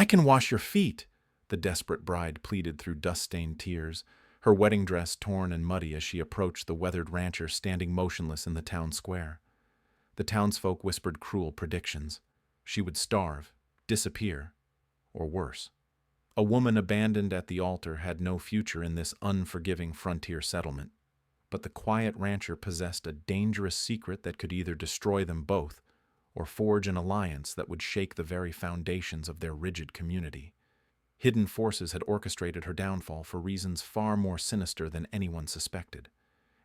"I can wash your feet," the desperate bride pleaded through dust-stained tears, her wedding dress torn and muddy as she approached the weathered rancher standing motionless in the town square. The townsfolk whispered cruel predictions. She would starve, disappear, or worse. A woman abandoned at the altar had no future in this unforgiving frontier settlement. But the quiet rancher possessed a dangerous secret that could either destroy them both or forge an alliance that would shake the very foundations of their rigid community. Hidden forces had orchestrated her downfall for reasons far more sinister than anyone suspected,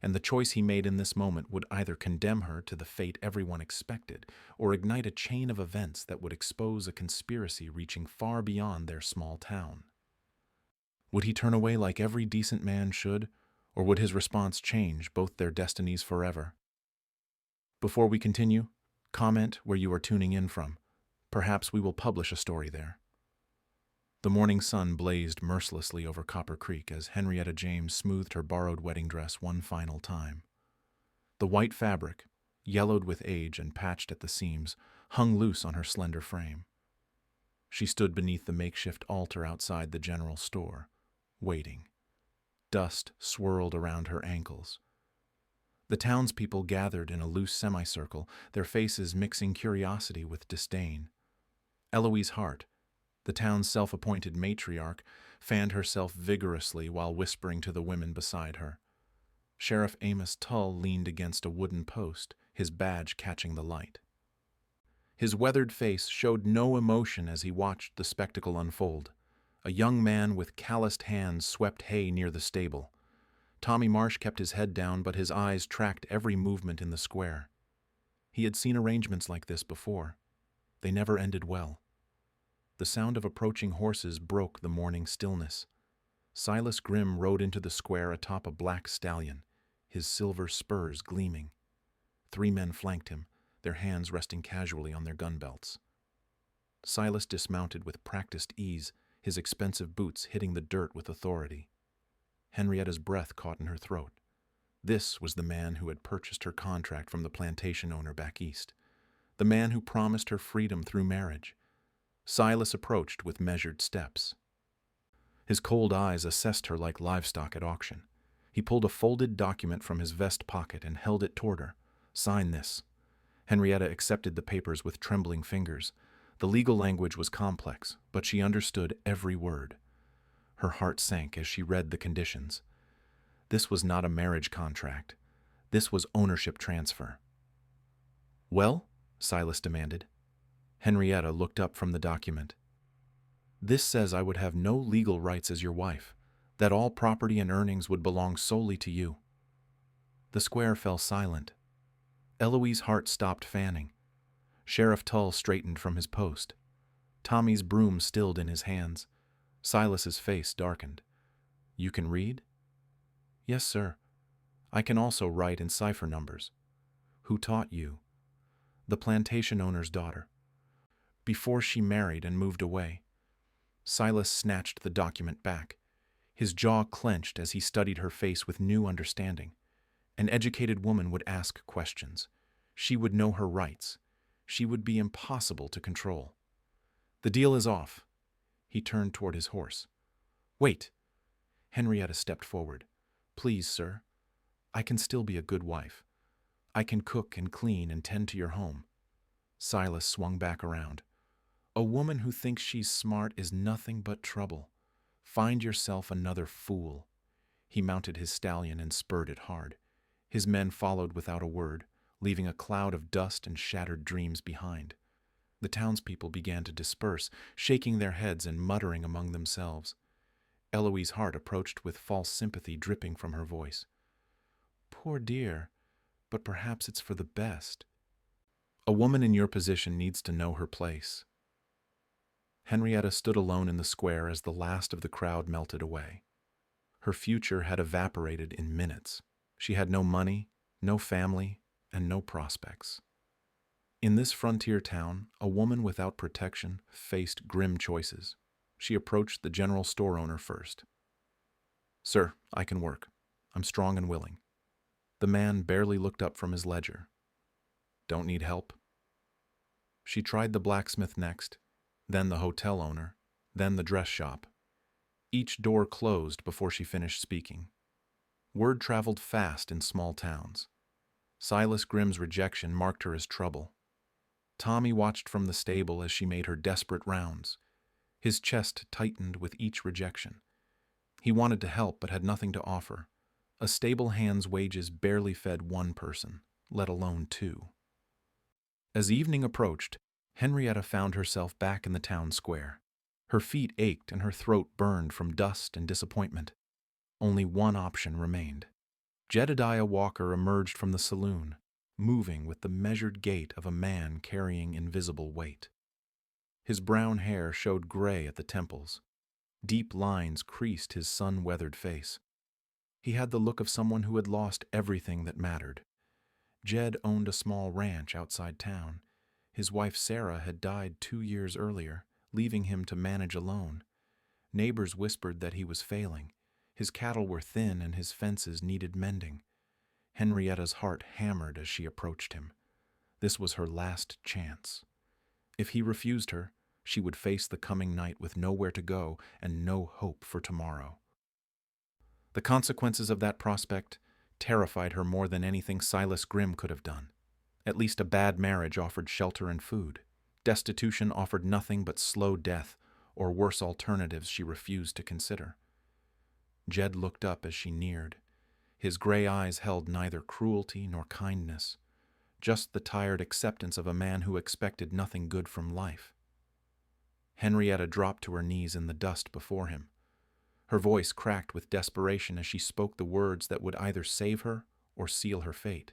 and the choice he made in this moment would either condemn her to the fate everyone expected or ignite a chain of events that would expose a conspiracy reaching far beyond their small town. Would he turn away like every decent man should, or would his response change both their destinies forever? Before we continue, comment where you are tuning in from. Perhaps we will publish a story there. The morning sun blazed mercilessly over Copper Creek as Henrietta James smoothed her borrowed wedding dress one final time. The white fabric, yellowed with age and patched at the seams, hung loose on her slender frame. She stood beneath the makeshift altar outside the general store, waiting. Dust swirled around her ankles. The townspeople gathered in a loose semicircle, their faces mixing curiosity with disdain. Eloise Hart, the town's self-appointed matriarch, fanned herself vigorously while whispering to the women beside her. Sheriff Amos Tull leaned against a wooden post, his badge catching the light. His weathered face showed no emotion as he watched the spectacle unfold. A young man with calloused hands swept hay near the stable. Tommy Marsh kept his head down, but his eyes tracked every movement in the square. He had seen arrangements like this before. They never ended well. The sound of approaching horses broke the morning stillness. Silas Grimm rode into the square atop a black stallion, his silver spurs gleaming. 3 men flanked him, their hands resting casually on their gun belts. Silas dismounted with practiced ease, his expensive boots hitting the dirt with authority. Henrietta's breath caught in her throat. This was the man who had purchased her contract from the plantation owner back east, the man who promised her freedom through marriage. Silas approached with measured steps. His cold eyes assessed her like livestock at auction. He pulled a folded document from his vest pocket and held it toward her. "Sign this." Henrietta accepted the papers with trembling fingers. The legal language was complex, but she understood every word. Her heart sank as she read the conditions. This was not a marriage contract. This was ownership transfer. "Well?" Silas demanded. Henrietta looked up from the document. "This says I would have no legal rights as your wife, that all property and earnings would belong solely to you." The square fell silent. Eloise's heart stopped fanning. Sheriff Tull straightened from his post. Tommy's broom stilled in his hands. Silas's face darkened. "You can read?" "Yes, sir. I can also write in cipher numbers." "Who taught you?" "The plantation owner's daughter, before she married and moved away." Silas snatched the document back. His jaw clenched as he studied her face with new understanding. An educated woman would ask questions. She would know her rights. She would be impossible to control. "The deal is off." He turned toward his horse. "Wait." Henrietta stepped forward. "Please, sir. I can still be a good wife. I can cook and clean and tend to your home." Silas swung back around. "A woman who thinks she's smart is nothing but trouble. Find yourself another fool." He mounted his stallion and spurred it hard. His men followed without a word, leaving a cloud of dust and shattered dreams behind. The townspeople began to disperse, shaking their heads and muttering among themselves. Eloise Hart approached with false sympathy dripping from her voice. "Poor dear, but perhaps it's for the best." "A woman in your position needs to know her place." Henrietta stood alone in the square as the last of the crowd melted away. Her future had evaporated in minutes. She had no money, no family, and no prospects. In this frontier town, a woman without protection faced grim choices. She approached the general store owner first. "Sir, I can work. I'm strong and willing." The man barely looked up from his ledger. "Don't need help?" She tried the blacksmith next, then the hotel owner, then the dress shop. Each door closed before she finished speaking. Word traveled fast in small towns. Silas Grimm's rejection marked her as trouble. Tommy watched from the stable as she made her desperate rounds. His chest tightened with each rejection. He wanted to help but had nothing to offer. A stable hand's wages barely fed one person, let alone two. As evening approached, Henrietta found herself back in the town square. Her feet ached and her throat burned from dust and disappointment. Only one option remained. Jedediah Walker emerged from the saloon, moving with the measured gait of a man carrying invisible weight. His brown hair showed gray at the temples. Deep lines creased his sun-weathered face. He had the look of someone who had lost everything that mattered. Jed owned a small ranch outside town. His wife Sarah had died 2 years earlier, leaving him to manage alone. Neighbors whispered that he was failing. His cattle were thin and his fences needed mending. Henrietta's heart hammered as she approached him. This was her last chance. If he refused her, she would face the coming night with nowhere to go and no hope for tomorrow. The consequences of that prospect terrified her more than anything Silas Grimm could have done. At least a bad marriage offered shelter and food. Destitution offered nothing but slow death, or worse alternatives she refused to consider. Jed looked up as she neared. His gray eyes held neither cruelty nor kindness, just the tired acceptance of a man who expected nothing good from life. Henrietta dropped to her knees in the dust before him. Her voice cracked with desperation as she spoke the words that would either save her or seal her fate.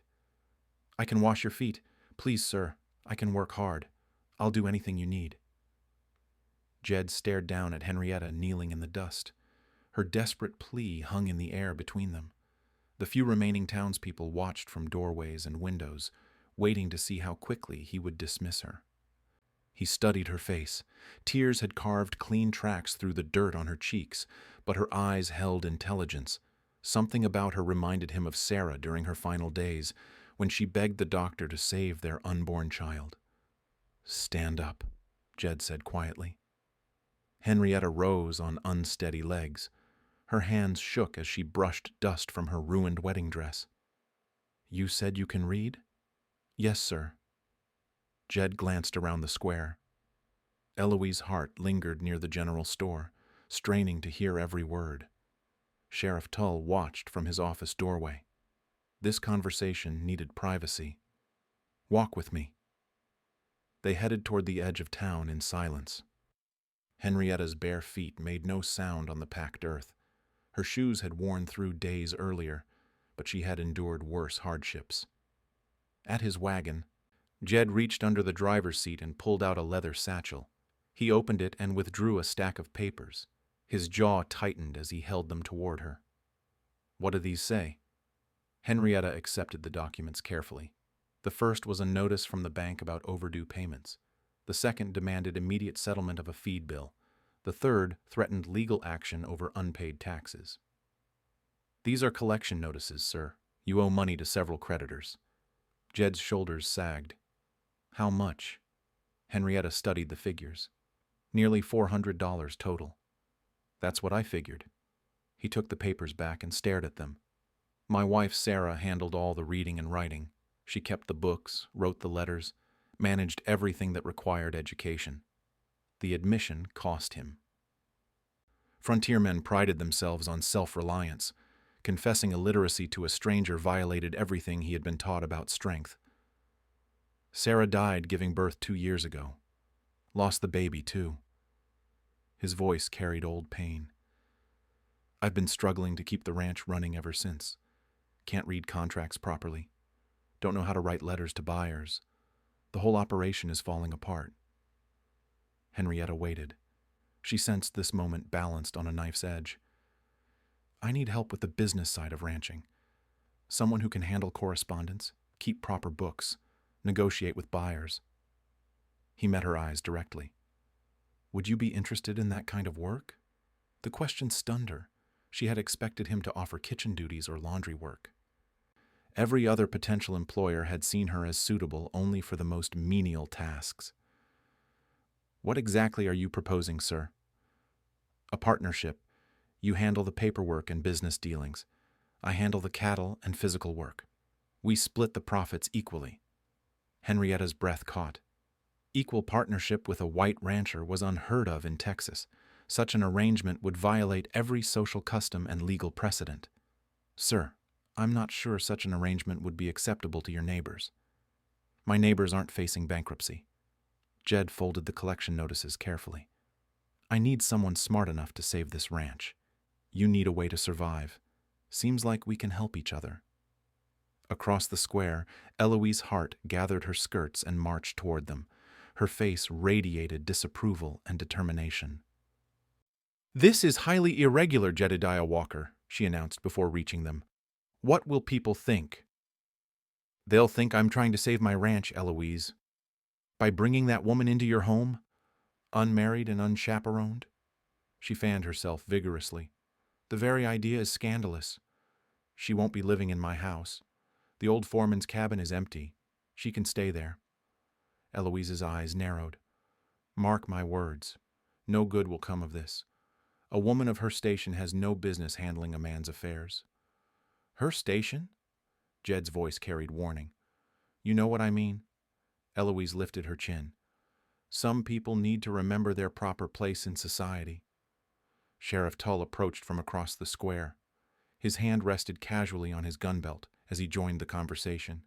"I can wash your feet. Please, sir, I can work hard. I'll do anything you need." Jed stared down at Henrietta kneeling in the dust. Her desperate plea hung in the air between them. The few remaining townspeople watched from doorways and windows, waiting to see how quickly he would dismiss her. He studied her face. Tears had carved clean tracks through the dirt on her cheeks, but her eyes held intelligence. Something about her reminded him of Sarah during her final days, when she begged the doctor to save their unborn child. "Stand up," Jed said quietly. Henrietta rose on unsteady legs. Her hands shook as she brushed dust from her ruined wedding dress. "You said you can read?" "Yes, sir." Jed glanced around the square. Eloise's heart lingered near the general store, straining to hear every word. Sheriff Tull watched from his office doorway. This conversation needed privacy. "Walk with me." They headed toward the edge of town in silence. Henrietta's bare feet made no sound on the packed earth. Her shoes had worn through days earlier, but she had endured worse hardships. At his wagon, Jed reached under the driver's seat and pulled out a leather satchel. He opened it and withdrew a stack of papers. His jaw tightened as he held them toward her. "What do these say?" Henrietta accepted the documents carefully. The first was a notice from the bank about overdue payments. The second demanded immediate settlement of a feed bill. The third threatened legal action over unpaid taxes. "These are collection notices, sir. You owe money to several creditors." Jed's shoulders sagged. "How much?" Henrietta studied the figures. "Nearly $400 total." "That's what I figured." He took the papers back and stared at them. "My wife Sarah handled all the reading and writing. She kept the books, wrote the letters, managed everything that required education. The admission cost him." Frontiermen prided themselves on self-reliance. Confessing illiteracy to a stranger violated everything he had been taught about strength. "Sarah died giving birth 2 years ago. Lost the baby, too." His voice carried old pain. "I've been struggling to keep the ranch running ever since. Can't read contracts properly. Don't know how to write letters to buyers. The whole operation is falling apart." Henrietta waited. She sensed this moment balanced on a knife's edge. "I need help with the business side of ranching. Someone who can handle correspondence, keep proper books, negotiate with buyers." He met her eyes directly. "Would you be interested in that kind of work?" The question stunned her. She had expected him to offer kitchen duties or laundry work. Every other potential employer had seen her as suitable only for the most menial tasks. "What exactly are you proposing, sir?" A partnership. You handle the paperwork and business dealings. I handle the cattle and physical work. We split the profits equally. Henrietta's breath caught. Equal partnership with a white rancher was unheard of in Texas. Such an arrangement would violate every social custom and legal precedent. Sir, I'm not sure such an arrangement would be acceptable to your neighbors. My neighbors aren't facing bankruptcy. Jed folded the collection notices carefully. I need someone smart enough to save this ranch. You need a way to survive. Seems like we can help each other. Across the square, Eloise Hart gathered her skirts and marched toward them. Her face radiated disapproval and determination. This is highly irregular, Jedediah Walker, she announced before reaching them. What will people think? They'll think I'm trying to save my ranch, Eloise. By bringing that woman into your home, unmarried and unchaperoned? She fanned herself vigorously. The very idea is scandalous. She won't be living in my house. The old foreman's cabin is empty. She can stay there. Eloise's eyes narrowed. Mark my words. No good will come of this. A woman of her station has no business handling a man's affairs. Her station? Jed's voice carried warning. You know what I mean? Eloise lifted her chin. Some people need to remember their proper place in society. Sheriff Tull approached from across the square. His hand rested casually on his gun belt as he joined the conversation.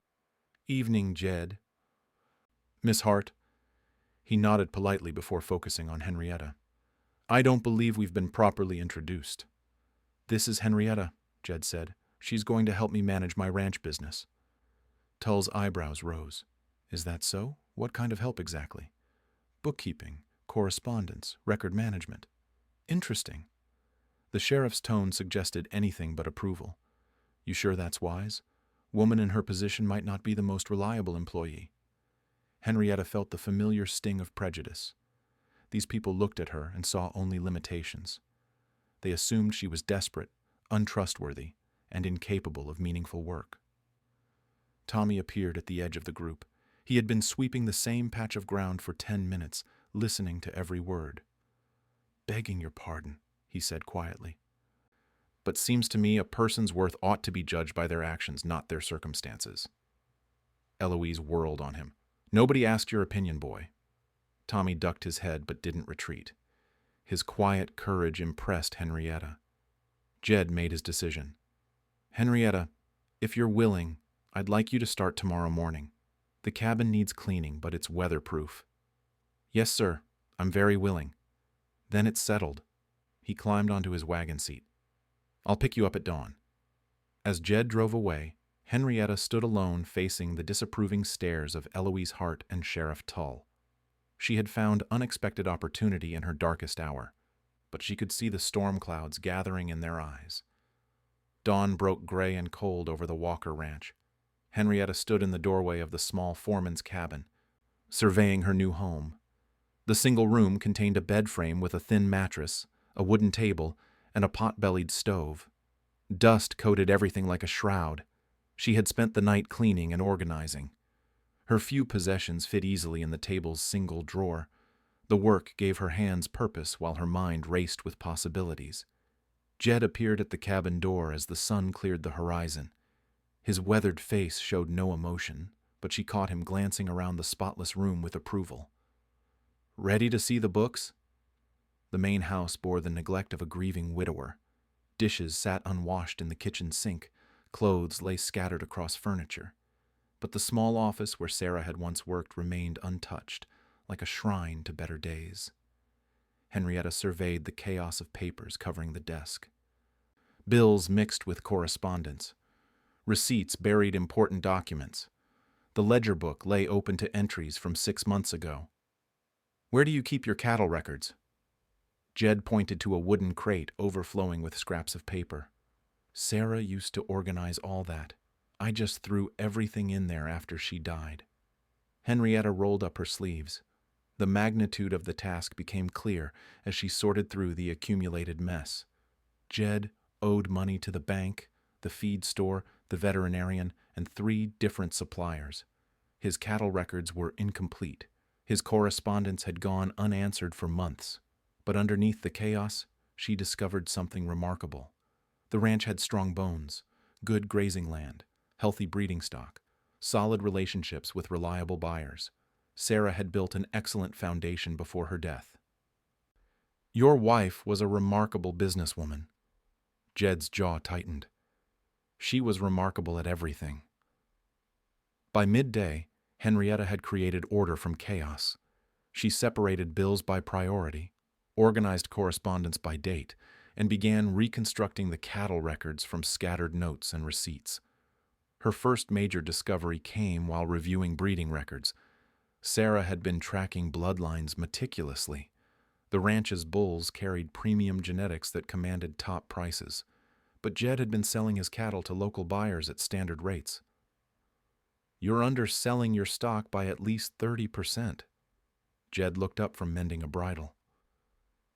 Evening, Jed. Miss Hart. He nodded politely before focusing on Henrietta. I don't believe we've been properly introduced. This is Henrietta, Jed said. She's going to help me manage my ranch business. Tull's eyebrows rose. Is that so? What kind of help exactly? Bookkeeping, correspondence, record management. Interesting. The sheriff's tone suggested anything but approval. You sure that's wise? Woman in her position might not be the most reliable employee. Henrietta felt the familiar sting of prejudice. These people looked at her and saw only limitations. They assumed she was desperate, untrustworthy, and incapable of meaningful work. Tommy appeared at the edge of the group. He had been sweeping the same patch of ground for 10 minutes, listening to every word. Begging your pardon, he said quietly. But seems to me a person's worth ought to be judged by their actions, not their circumstances. Eloise whirled on him. Nobody asked your opinion, boy. Tommy ducked his head but didn't retreat. His quiet courage impressed Henrietta. Jed made his decision. Henrietta, if you're willing, I'd like you to start tomorrow morning. The cabin needs cleaning, but it's weatherproof. Yes, sir. I'm very willing. Then it's settled. He climbed onto his wagon seat. I'll pick you up at dawn. As Jed drove away, Henrietta stood alone facing the disapproving stares of Eloise Hart and Sheriff Tull. She had found unexpected opportunity in her darkest hour, but she could see the storm clouds gathering in their eyes. Dawn broke gray and cold over the Walker Ranch. Henrietta stood in the doorway of the small foreman's cabin, surveying her new home. The single room contained a bed frame with a thin mattress, a wooden table, and a pot-bellied stove. Dust coated everything like a shroud. She had spent the night cleaning and organizing. Her few possessions fit easily in the table's single drawer. The work gave her hands purpose while her mind raced with possibilities. Jed appeared at the cabin door as the sun cleared the horizon. His weathered face showed no emotion, but she caught him glancing around the spotless room with approval. Ready to see the books? The main house bore the neglect of a grieving widower. Dishes sat unwashed in the kitchen sink. Clothes lay scattered across furniture. But the small office where Sarah had once worked remained untouched, like a shrine to better days. Henrietta surveyed the chaos of papers covering the desk. Bills mixed with correspondence. Receipts buried important documents. The ledger book lay open to entries from 6 months ago. Where do you keep your cattle records? Jed pointed to a wooden crate overflowing with scraps of paper. Sarah used to organize all that. I just threw everything in there after she died. Henrietta rolled up her sleeves. The magnitude of the task became clear as she sorted through the accumulated mess. Jed owed money to the bank, the feed store, the veterinarian, and 3 different suppliers. His cattle records were incomplete. His correspondence had gone unanswered for months. But underneath the chaos, she discovered something remarkable. The ranch had strong bones, good grazing land, healthy breeding stock, solid relationships with reliable buyers. Sarah had built an excellent foundation before her death. Your wife was a remarkable businesswoman. Jed's jaw tightened. She was remarkable at everything. By midday, Henrietta had created order from chaos. She separated bills by priority, organized correspondence by date, and began reconstructing the cattle records from scattered notes and receipts. Her first major discovery came while reviewing breeding records. Sarah had been tracking bloodlines meticulously. The ranch's bulls carried premium genetics that commanded top prices, but Jed had been selling his cattle to local buyers at standard rates. "You're underselling your stock by at least 30%. Jed looked up from mending a bridle.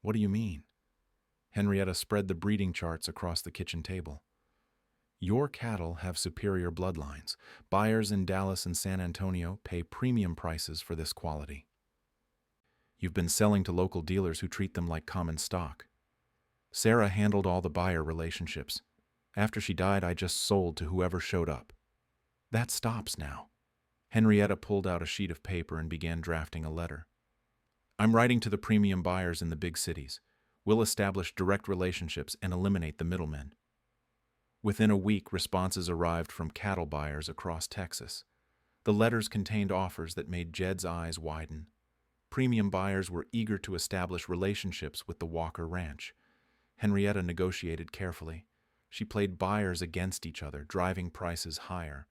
"What do you mean?" Henrietta spread the breeding charts across the kitchen table. "Your cattle have superior bloodlines. Buyers in Dallas and San Antonio pay premium prices for this quality. You've been selling to local dealers who treat them like common stock." Sarah handled all the buyer relationships. "After she died, I just sold to whoever showed up." "That stops now." Henrietta pulled out a sheet of paper and began drafting a letter. "I'm writing to the premium buyers in the big cities. We'll establish direct relationships and eliminate the middlemen." Within a week, responses arrived from cattle buyers across Texas. The letters contained offers that made Jed's eyes widen. Premium buyers were eager to establish relationships with the Walker Ranch. Henrietta negotiated carefully. She played buyers against each other, driving prices higher.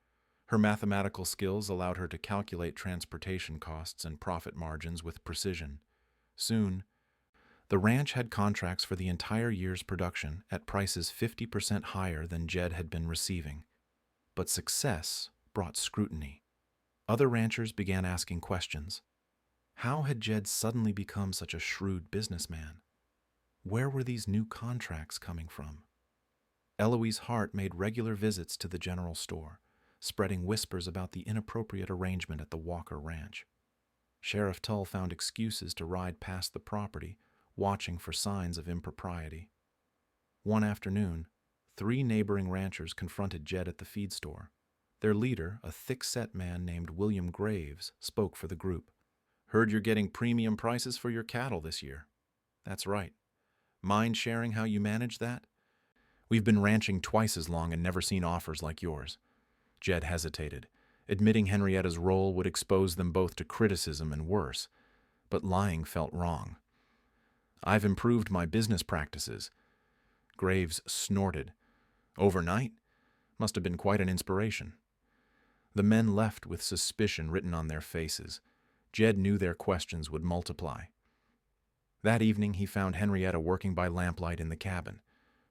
Her mathematical skills allowed her to calculate transportation costs and profit margins with precision. Soon, the ranch had contracts for the entire year's production at prices 50% higher than Jed had been receiving. But success brought scrutiny. Other ranchers began asking questions. How had Jed suddenly become such a shrewd businessman? Where were these new contracts coming from? Eloise Hart made regular visits to the general store, spreading whispers about the inappropriate arrangement at the Walker Ranch. Sheriff Tull found excuses to ride past the property, watching for signs of impropriety. One afternoon, 3 neighboring ranchers confronted Jed at the feed store. Their leader, a thick-set man named William Graves, spoke for the group. "Heard you're getting premium prices for your cattle this year." "That's right. Mind sharing how you manage that?" "We've been ranching twice as long and never seen offers like yours." Jed hesitated. Admitting Henrietta's role would expose them both to criticism and worse, but lying felt wrong. "I've improved my business practices." Graves snorted. "Overnight? Must have been quite an inspiration." The men left with suspicion written on their faces. Jed knew their questions would multiply. That evening he found Henrietta working by lamplight in the cabin.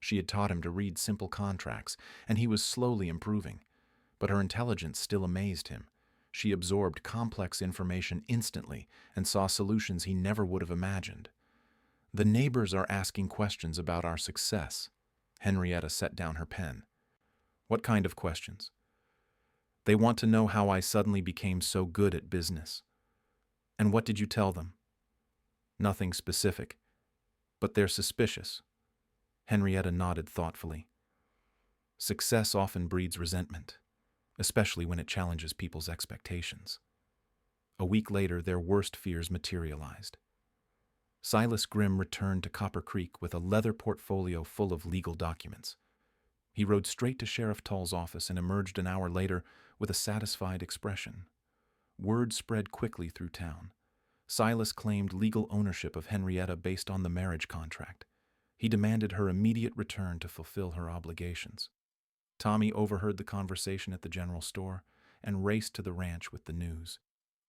She had taught him to read simple contracts, and he was slowly improving. But her intelligence still amazed him. She absorbed complex information instantly and saw solutions he never would have imagined. "The neighbors are asking questions about our success." Henrietta set down her pen. "What kind of questions?" "They want to know how I suddenly became so good at business." "And what did you tell them?" "Nothing specific, but they're suspicious." Henrietta nodded thoughtfully. Success often breeds resentment, especially when it challenges people's expectations. A week later, their worst fears materialized. Silas Grimm returned to Copper Creek with a leather portfolio full of legal documents. He rode straight to Sheriff Tull's office and emerged an hour later with a satisfied expression. Word spread quickly through town. Silas claimed legal ownership of Henrietta based on the marriage contract. He demanded her immediate return to fulfill her obligations. Tommy overheard the conversation at the general store and raced to the ranch with the news.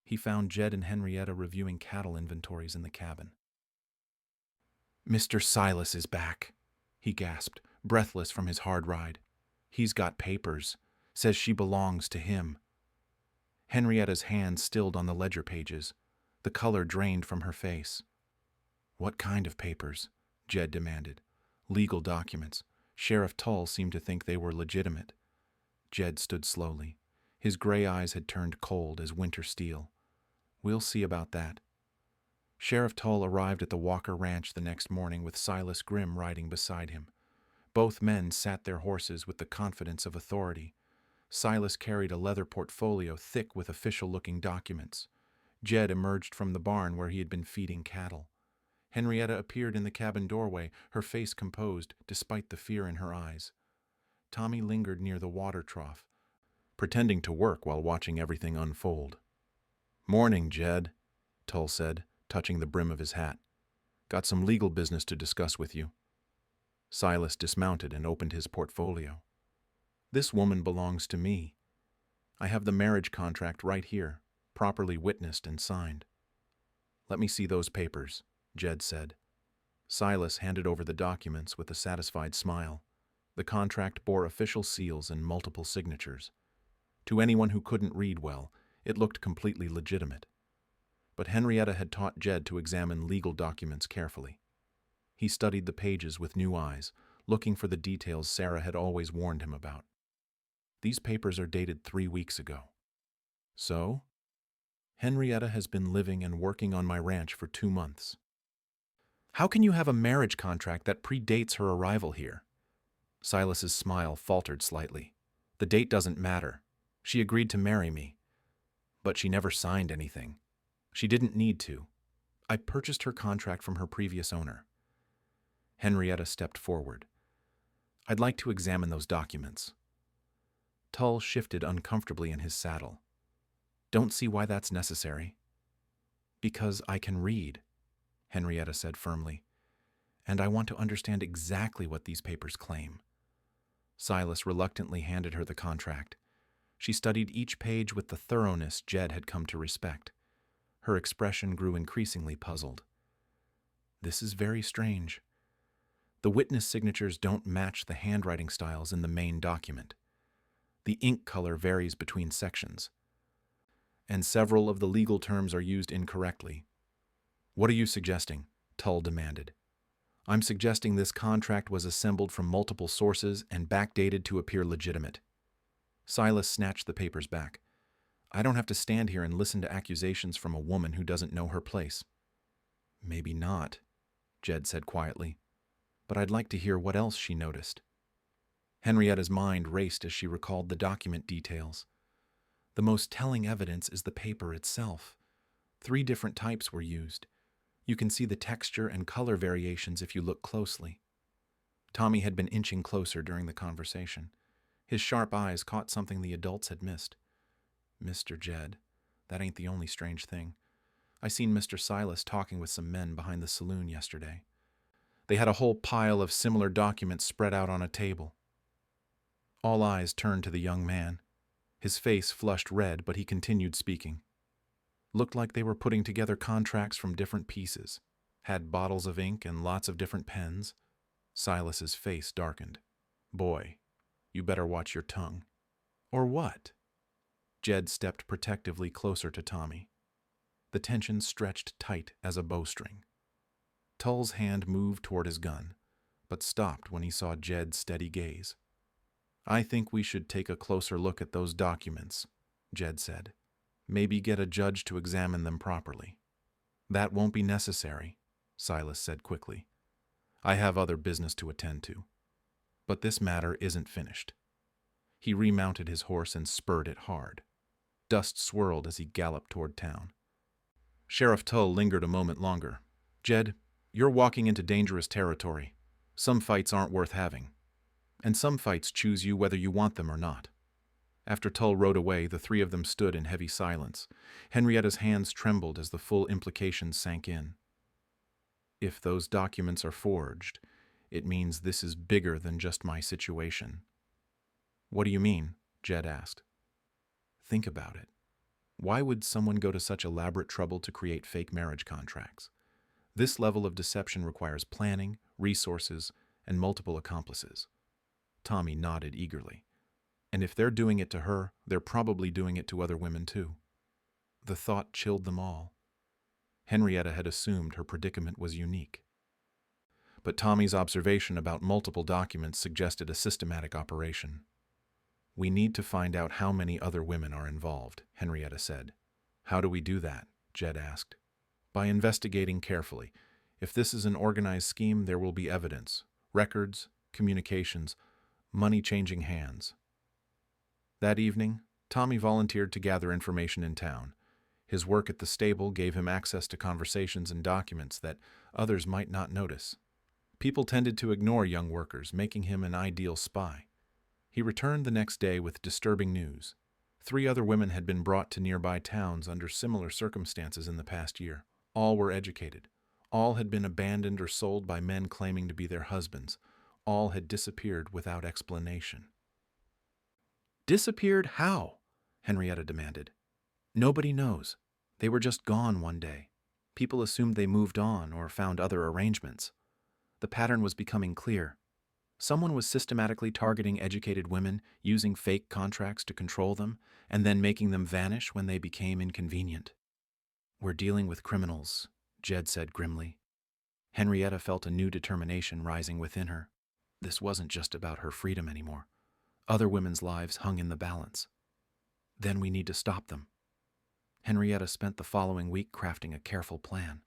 He found Jed and Henrietta reviewing cattle inventories in the cabin. "Mr. Silas is back," he gasped, breathless from his hard ride. "He's got papers. Says she belongs to him." Henrietta's hand stilled on the ledger pages. The color drained from her face. "What kind of papers?" Jed demanded. "Legal documents. Sheriff Tull seemed to think they were legitimate." Jed stood slowly. His gray eyes had turned cold as winter steel. "We'll see about that." Sheriff Tull arrived at the Walker Ranch the next morning with Silas Grimm riding beside him. Both men sat their horses with the confidence of authority. Silas carried a leather portfolio thick with official-looking documents. Jed emerged from the barn where he had been feeding cattle. Henrietta appeared in the cabin doorway, her face composed despite the fear in her eyes. Tommy lingered near the water trough, pretending to work while watching everything unfold. "Morning, Jed," Tull said, touching the brim of his hat. "Got some legal business to discuss with you." Silas dismounted and opened his portfolio. "This woman belongs to me. I have the marriage contract right here, properly witnessed and signed." "Let me see those papers," Jed said. Silas handed over the documents with a satisfied smile. The contract bore official seals and multiple signatures. To anyone who couldn't read well, it looked completely legitimate. But Henrietta had taught Jed to examine legal documents carefully. He studied the pages with new eyes, looking for the details Sarah had always warned him about. "These papers are dated 3 weeks ago." "So?" "Henrietta has been living and working on my ranch for 2 months." "How can you have a marriage contract that predates her arrival here?" Silas's smile faltered slightly. "The date doesn't matter. She agreed to marry me. But she never signed anything. She didn't need to. I purchased her contract from her previous owner." Henrietta stepped forward. "I'd like to examine those documents." Tull shifted uncomfortably in his saddle. "Don't see why that's necessary." "Because I can read," Henrietta said firmly, "and I want to understand exactly what these papers claim." Silas reluctantly handed her the contract. She studied each page with the thoroughness Jed had come to respect. Her expression grew increasingly puzzled. "This is very strange. The witness signatures don't match the handwriting styles in the main document. The ink color varies between sections, and several of the legal terms are used incorrectly." "What are you suggesting?" Tull demanded. "I'm suggesting this contract was assembled from multiple sources and backdated to appear legitimate." Silas snatched the papers back. "I don't have to stand here and listen to accusations from a woman who doesn't know her place." "Maybe not," Jed said quietly, "but I'd like to hear what else she noticed." Henrietta's mind raced as she recalled the document details. The most telling evidence is the paper itself. 3 different types were used. You can see the texture and color variations if you look closely. Tommy had been inching closer during the conversation. His sharp eyes caught something the adults had missed. "Mr. Jed, that ain't the only strange thing. I seen Mr. Silas talking with some men behind the saloon yesterday. They had a whole pile of similar documents spread out on a table." All eyes turned to the young man. His face flushed red, but he continued speaking. "Looked like they were putting together contracts from different pieces. Had bottles of ink and lots of different pens." Silas's face darkened. "Boy, you better watch your tongue." "Or what?" Jed stepped protectively closer to Tommy. The tension stretched tight as a bowstring. Tull's hand moved toward his gun, but stopped when he saw Jed's steady gaze. "I think we should take a closer look at those documents," Jed said. "Maybe get a judge to examine them properly." "That won't be necessary," Silas said quickly. "I have other business to attend to. But this matter isn't finished." He remounted his horse and spurred it hard. Dust swirled as he galloped toward town. Sheriff Tull lingered a moment longer. "Jed, you're walking into dangerous territory. Some fights aren't worth having. And some fights choose you whether you want them or not." After Tull rode away, the 3 of them stood in heavy silence. Henrietta's hands trembled as the full implications sank in. "If those documents are forged, it means this is bigger than just my situation." "What do you mean?" Jed asked. "Think about it. Why would someone go to such elaborate trouble to create fake marriage contracts? This level of deception requires planning, resources, and multiple accomplices." Tommy nodded eagerly. "And if they're doing it to her, they're probably doing it to other women too." The thought chilled them all. Henrietta had assumed her predicament was unique. But Tommy's observation about multiple documents suggested a systematic operation. "We need to find out how many other women are involved," Henrietta said. "How do we do that?" Jed asked. by investigating carefully. If this is an organized scheme, there will be evidence, records, communications, money changing hands. That evening, Tommy volunteered to gather information in town. His work at the stable gave him access to conversations and documents that others might not notice. People tended to ignore young workers, making him an ideal spy. He returned the next day with disturbing news. 3 other women had been brought to nearby towns under similar circumstances in the past year. All were educated. All had been abandoned or sold by men claiming to be their husbands. All had disappeared without explanation. "Disappeared how?" Henrietta demanded. "Nobody knows. They were just gone one day. People assumed they moved on or found other arrangements." The pattern was becoming clear. Someone was systematically targeting educated women, using fake contracts to control them, and then making them vanish when they became inconvenient. "We're dealing with criminals," Jed said grimly. Henrietta felt a new determination rising within her. This wasn't just about her freedom anymore. Other women's lives hung in the balance. "Then we need to stop them." Henrietta spent the following week crafting a careful plan.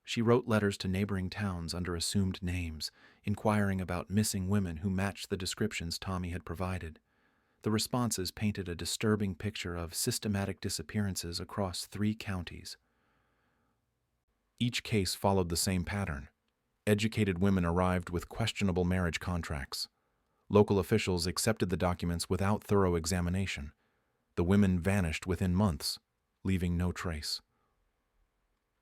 She wrote letters to neighboring towns under assumed names, inquiring about missing women who matched the descriptions Tommy had provided. The responses painted a disturbing picture of systematic disappearances across 3 counties. Each case followed the same pattern. Educated women arrived with questionable marriage contracts. Local officials accepted the documents without thorough examination. The women vanished within months, leaving no trace.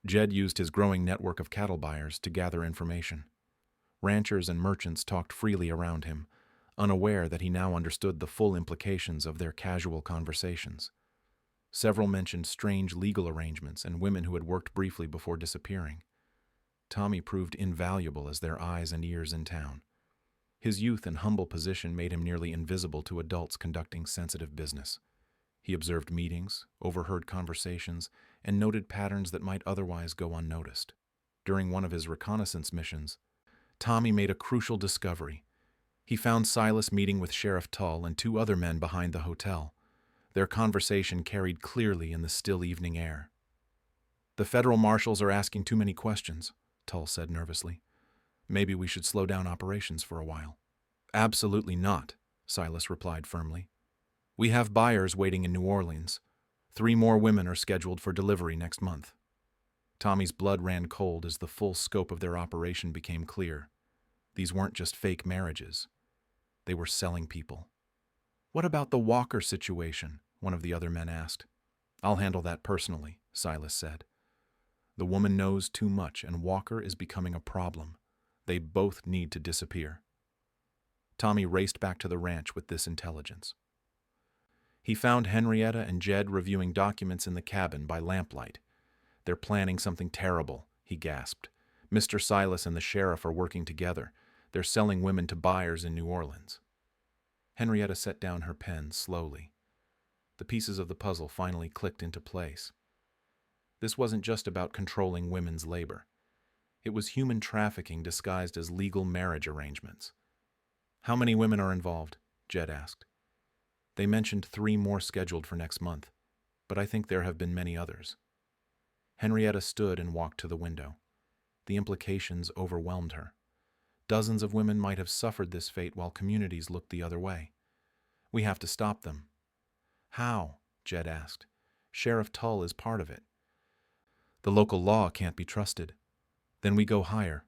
Jed used his growing network of cattle buyers to gather information. Ranchers and merchants talked freely around him, unaware that he now understood the full implications of their casual conversations. Several mentioned strange legal arrangements and women who had worked briefly before disappearing. Tommy proved invaluable as their eyes and ears in town. His youth and humble position made him nearly invisible to adults conducting sensitive business. He observed meetings, overheard conversations, and noted patterns that might otherwise go unnoticed. During one of his reconnaissance missions, Tommy made a crucial discovery. He found Silas meeting with Sheriff Tull and 2 other men behind the hotel. Their conversation carried clearly in the still evening air. "The federal marshals are asking too many questions," Tull said nervously. "Maybe we should slow down operations for a while." "Absolutely not," Silas replied firmly. "We have buyers waiting in New Orleans. 3 more women are scheduled for delivery next month." Tommy's blood ran cold as the full scope of their operation became clear. These weren't just fake marriages. They were selling people. "What about the Walker situation?" one of the other men asked. "I'll handle that personally," Silas said. "The woman knows too much, and Walker is becoming a problem. They both need to disappear." Tommy raced back to the ranch with this intelligence. He found Henrietta and Jed reviewing documents in the cabin by lamplight. "They're planning something terrible," he gasped. "Mr. Silas and the sheriff are working together. They're selling women to buyers in New Orleans." Henrietta set down her pen slowly. The pieces of the puzzle finally clicked into place. This wasn't just about controlling women's labor. It was human trafficking disguised as legal marriage arrangements. "How many women are involved?" Jed asked. "They mentioned 3 more scheduled for next month, but I think there have been many others." Henrietta stood and walked to the window. The implications overwhelmed her. Dozens of women might have suffered this fate while communities looked the other way. "We have to stop them." "How?" Jed asked. "Sheriff Tull is part of it." "The local law can't be trusted." "Then we go higher.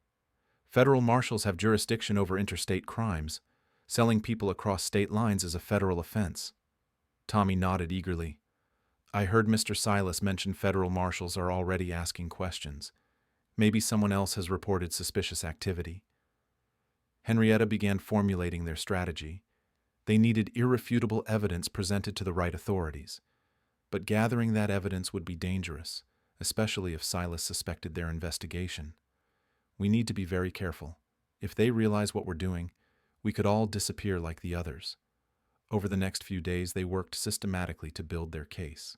Federal marshals have jurisdiction over interstate crimes. Selling people across state lines is a federal offense." Tommy nodded eagerly. "I heard Mr. Silas mention federal marshals are already asking questions. Maybe someone else has reported suspicious activity." Henrietta began formulating their strategy. They needed irrefutable evidence presented to the right authorities. But gathering that evidence would be dangerous, especially if Silas suspected their investigation. "We need to be very careful. If they realize what we're doing, we could all disappear like the others." Over the next few days, they worked systematically to build their case.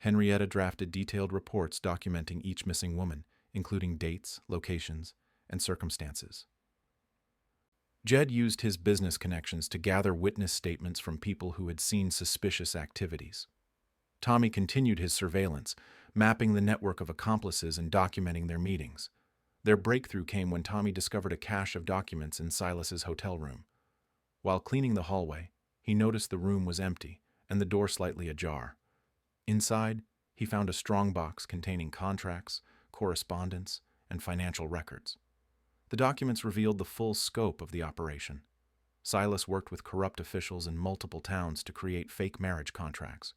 Henrietta drafted detailed reports documenting each missing woman, including dates, locations, and circumstances. Jed used his business connections to gather witness statements from people who had seen suspicious activities. Tommy continued his surveillance, mapping the network of accomplices and documenting their meetings. Their breakthrough came when Tommy discovered a cache of documents in Silas's hotel room. While cleaning the hallway, he noticed the room was empty and the door slightly ajar. Inside, he found a strong box containing contracts, correspondence, and financial records. The documents revealed the full scope of the operation. Silas worked with corrupt officials in multiple towns to create fake marriage contracts.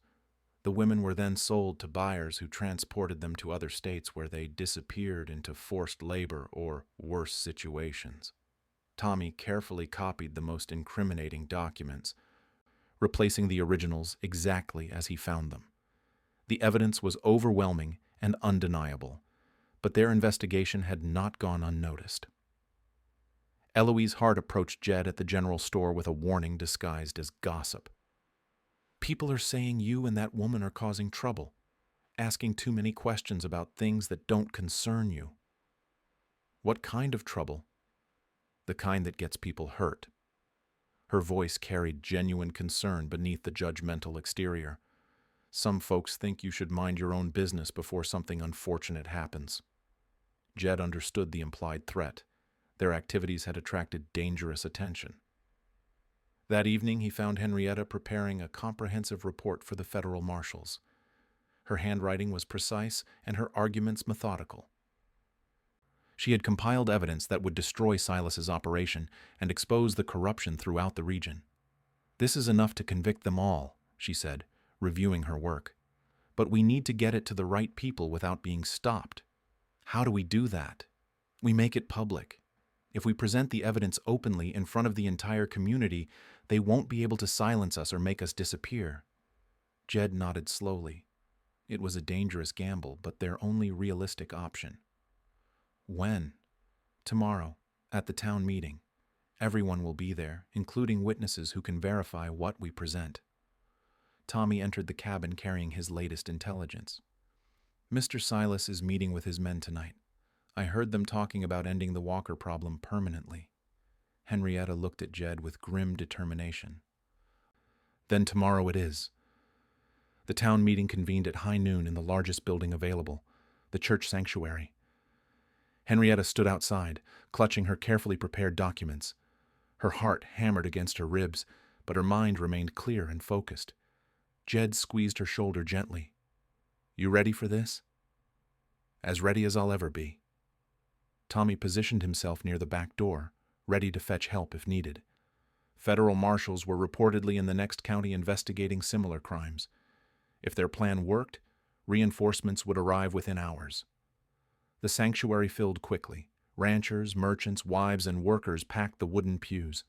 The women were then sold to buyers who transported them to other states where they disappeared into forced labor or worse situations. Tommy carefully copied the most incriminating documents, replacing the originals exactly as he found them. The evidence was overwhelming and undeniable, but their investigation had not gone unnoticed. Eloise Hart approached Jed at the general store with a warning disguised as gossip. "People are saying you and that woman are causing trouble, asking too many questions about things that don't concern you." "What kind of trouble?" "The kind that gets people hurt." Her voice carried genuine concern beneath the judgmental exterior. "Some folks think you should mind your own business before something unfortunate happens." Jed understood the implied threat. Their activities had attracted dangerous attention. That evening, he found Henrietta preparing a comprehensive report for the federal marshals. Her handwriting was precise and her arguments methodical. She had compiled evidence that would destroy Silas's operation and expose the corruption throughout the region. "This is enough to convict them all," she said, reviewing her work. "But we need to get it to the right people without being stopped." "How do we do that?" "We make it public. If we present the evidence openly in front of the entire community, they won't be able to silence us or make us disappear." Jed nodded slowly. It was a dangerous gamble, but their only realistic option. "When?" "Tomorrow, at the town meeting. Everyone will be there, including witnesses who can verify what we present." Tommy entered the cabin carrying his latest intelligence. "Mr. Silas is meeting with his men tonight. I heard them talking about ending the Walker problem permanently." Henrietta looked at Jed with grim determination. "Then tomorrow it is." The town meeting convened at high noon in the largest building available, the church sanctuary. Henrietta stood outside, clutching her carefully prepared documents. Her heart hammered against her ribs, but her mind remained clear and focused. Jed squeezed her shoulder gently. "You ready for this?" "As ready as I'll ever be." Tommy positioned himself near the back door, ready to fetch help if needed. Federal marshals were reportedly in the next county investigating similar crimes. If their plan worked, reinforcements would arrive within hours. The sanctuary filled quickly. Ranchers, merchants, wives, and workers packed the wooden pews.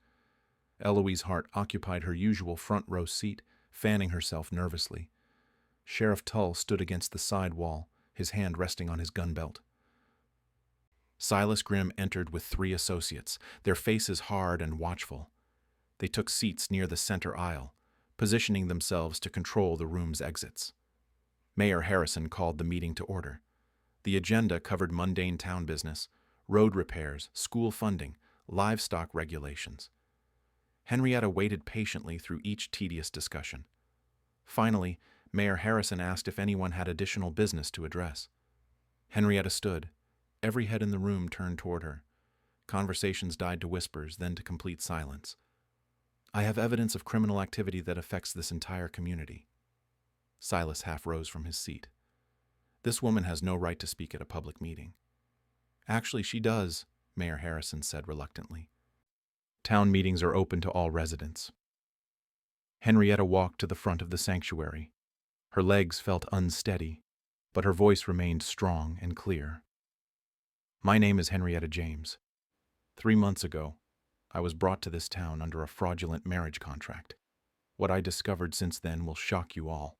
Eloise Hart occupied her usual front row seat, fanning herself nervously. Sheriff Tull stood against the side wall, his hand resting on his gun belt. Silas Grimm entered with 3 associates, their faces hard and watchful. They took seats near the center aisle, positioning themselves to control the room's exits. Mayor Harrison called the meeting to order. The agenda covered mundane town business, road repairs, school funding, livestock regulations. Henrietta waited patiently through each tedious discussion. Finally, Mayor Harrison asked if anyone had additional business to address. Henrietta stood. Every head in the room turned toward her. Conversations died to whispers, then to complete silence. "I have evidence of criminal activity that affects this entire community." Silas half rose from his seat. "This woman has no right to speak at a public meeting." "Actually, she does," Mayor Harrison said reluctantly. "Town meetings are open to all residents." Henrietta walked to the front of the sanctuary. Her legs felt unsteady, but her voice remained strong and clear. "My name is Henrietta James. 3 months ago, I was brought to this town under a fraudulent marriage contract. What I discovered since then will shock you all."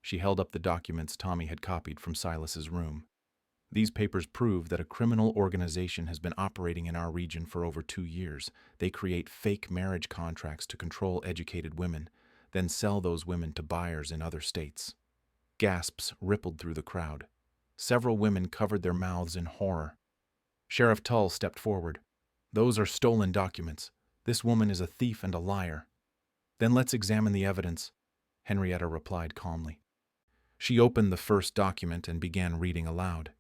She held up the documents Tommy had copied from Silas's room. "These papers prove that a criminal organization has been operating in our region for over 2 years. They create fake marriage contracts to control educated women, then sell those women to buyers in other states." Gasps rippled through the crowd. Several women covered their mouths in horror. Sheriff Tull stepped forward. "Those are stolen documents. This woman is a thief and a liar." "Then let's examine the evidence," Henrietta replied calmly. She opened the first document and began reading aloud.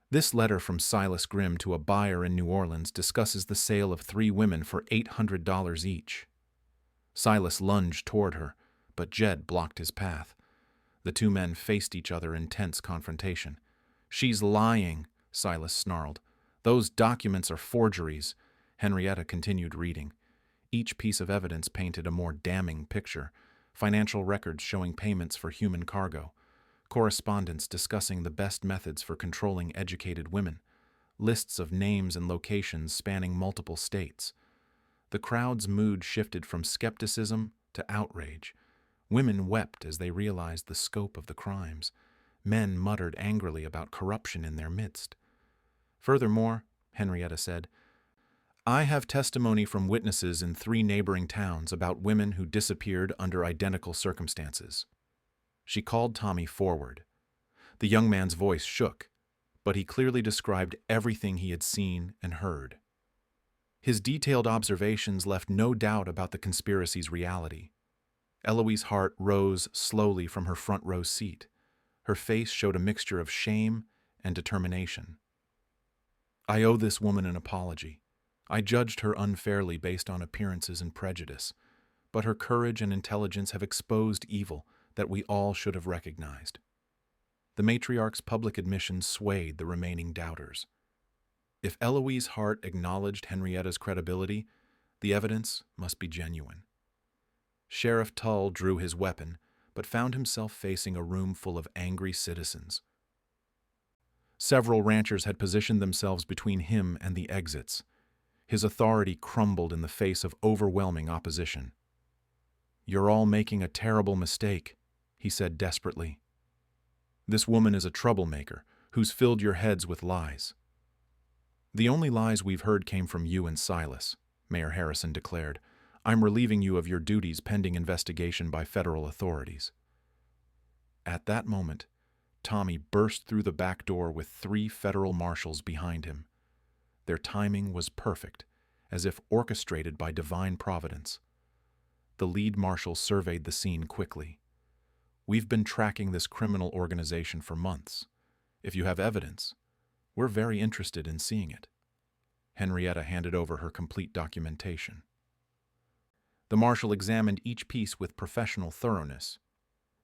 This letter from Silas Grimm to a buyer in New Orleans discusses the sale of 3 women for $800 each. Silas lunged toward her, but Jed blocked his path. The 2 men faced each other in tense confrontation. "She's lying," Silas snarled. "Those documents are forgeries." Henrietta continued reading. Each piece of evidence painted a more damning picture: financial records showing payments for human cargo, correspondence discussing the best methods for controlling educated women, lists of names and locations spanning multiple states. The crowd's mood shifted from skepticism to outrage. Women wept as they realized the scope of the crimes. Men muttered angrily about corruption in their midst. "Furthermore," Henrietta said, "I have testimony from witnesses in 3 neighboring towns about women who disappeared under identical circumstances." She called Tommy forward. The young man's voice shook, but he clearly described everything he had seen and heard. His detailed observations left no doubt about the conspiracy's reality. Eloise Hart rose slowly from her front row seat. Her face showed a mixture of shame and determination. "I owe this woman an apology. I judged her unfairly based on appearances and prejudice, but her courage and intelligence have exposed evil that we all should have recognized." The matriarch's public admission swayed the remaining doubters. If Eloise Hart acknowledged Henrietta's credibility, the evidence must be genuine. Sheriff Tull drew his weapon, but found himself facing a room full of angry citizens. Several ranchers had positioned themselves between him and the exits. His authority crumbled in the face of overwhelming opposition. "You're all making a terrible mistake," he said desperately. "This woman is a troublemaker who's filled your heads with lies." "The only lies we've heard came from you and Silas," Mayor Harrison declared. "I'm relieving you of your duties pending investigation by federal authorities." At that moment, Tommy burst through the back door with 3 federal marshals behind him. Their timing was perfect, as if orchestrated by divine providence. The lead marshal surveyed the scene quickly. "We've been tracking this criminal organization for months. If you have evidence, we're very interested in seeing it." Henrietta handed over her complete documentation. The marshal examined each piece with professional thoroughness.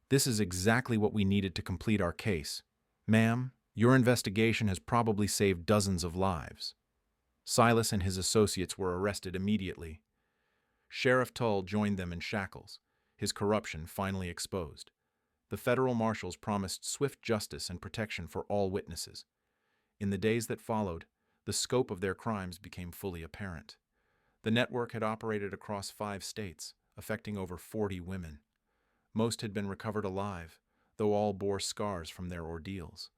"This is exactly what we needed to complete our case. Ma'am, your investigation has probably saved dozens of lives." Silas and his associates were arrested immediately. Sheriff Tull joined them in shackles, his corruption finally exposed. The federal marshals promised swift justice and protection for all witnesses. In the days that followed, the scope of their crimes became fully apparent. The network had operated across 5 states, affecting over 40 women. Most had been recovered alive, though all bore scars from their ordeals.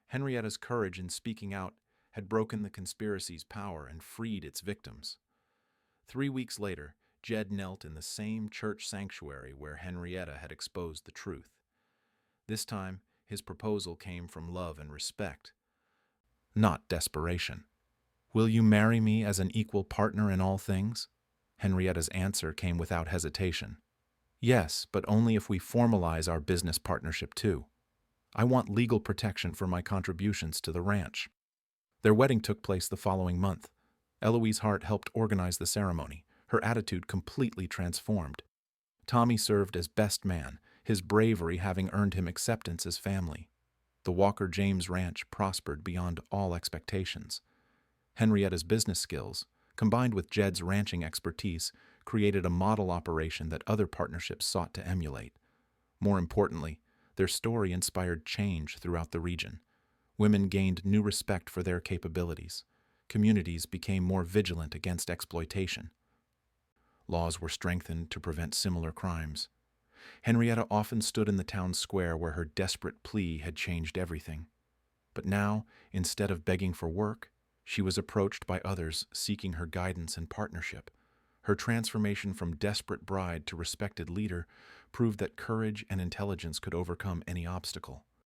Henrietta's courage in speaking out had broken the conspiracy's power and freed its victims. 3 weeks later, Jed knelt in the same church sanctuary where Henrietta had exposed the truth. This time, his proposal came from love and respect, not desperation. "Will you marry me as an equal partner in all things?" Henrietta's answer came without hesitation. "Yes, but only if we formalize our business partnership too. I want legal protection for my contributions to the ranch." Their wedding took place the following month. Eloise Hart helped organize the ceremony, her attitude completely transformed. Tommy served as best man, his bravery having earned him acceptance as family. The Walker James Ranch prospered beyond all expectations. Henrietta's business skills, combined with Jed's ranching expertise, created a model operation that other partnerships sought to emulate. More importantly, their story inspired change throughout the region. Women gained new respect for their capabilities. Communities became more vigilant against exploitation. Laws were strengthened to prevent similar crimes. Henrietta often stood in the town square where her desperate plea had changed everything. But now, instead of begging for work, she was approached by others seeking her guidance and partnership. Her transformation from desperate bride to respected leader proved that courage and intelligence could overcome any obstacle.